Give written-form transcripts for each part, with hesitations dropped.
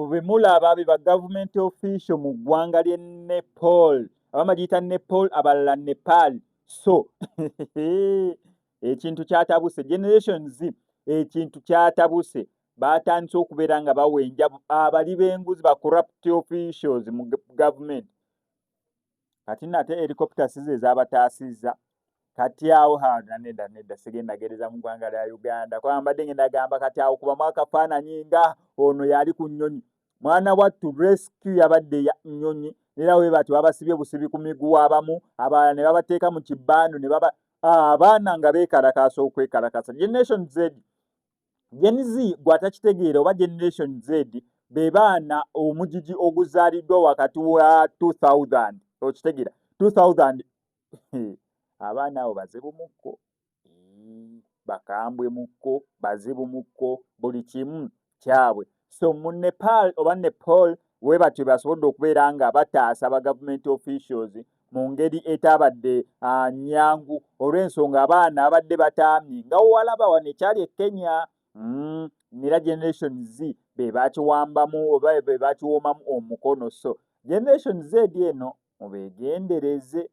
bwe mulaba be ba government official mu ggwanga ly'e Nepal, abamu bagiyita Nepal abalala Nepal. So ekintu kyatabuse, Generation Z ekintu kyatabuse, batandise okubeera nga bawenja abali b'enguzi ba corrupt officials mu government. Kati nate helicopter size ezabataasizza. Kati awo nedda sigenda gereza mu ggwanga lya Uganda. Kwa mbadde ngenda gamba kati awo kubamu akafaananyi nga ono yali ku nnyonyi. Mwana wattu rescue yabadde ya nnyonyi, era we bati babasibye busibi ku miguwa abamu, abalala ne babateeka mu kibbando ne baba abaana nga beekalakaasa okwekalakasa. Generation Z, Gen Z gwatakitegeera oba Generation Z be baana omugigi oguzaaliddwa wakati wa 2000, okitegeera 2000 abaana abo bazibu mukko, bakambwe mukko, bazibu mukko, buli kimu kyabwe. So mu Nepal oba Nepal we batyo basobodde okubeera nga bataasa ba government officials mu ngeri etabadde nnyangu olw'ensonga abaana abadde bataamye nga walaba wano ekyali e Kenya. Era Generation Z be bakiwambamu oba be bakiwoomamu omukono. So Generation Z eno mubeegendereze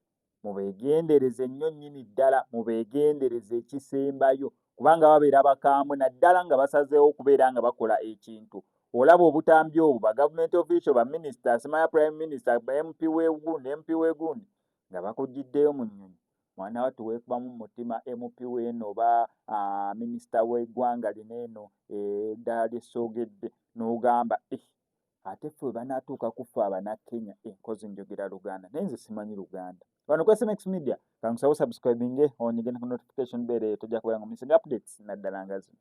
ennyo nnyini ddala, mubeegendereze ekisembayo kubanga babeera bakambwe naddala nga basazeewo okubeera nga bakola ekintu. Olaba obutambi obwo ba government official, ba minister, simanya prime minister, ba MP w'egundi nga bakugiddeyo mu nnyonyi. Mwana wattu weekubamu mutima MP w'eno oba minisita w'eggwanga lino eno eddala ly'essoogedde n'ogamba ate ffe banaatuuka kuffe Abannakenya, nkozi njogera Luganda naye nze simanyi Luganda. Wano ku SMX Media kankusawo subscribinge onigenda ku notification bell tojja kubeera nga missing updates naddala nga zino.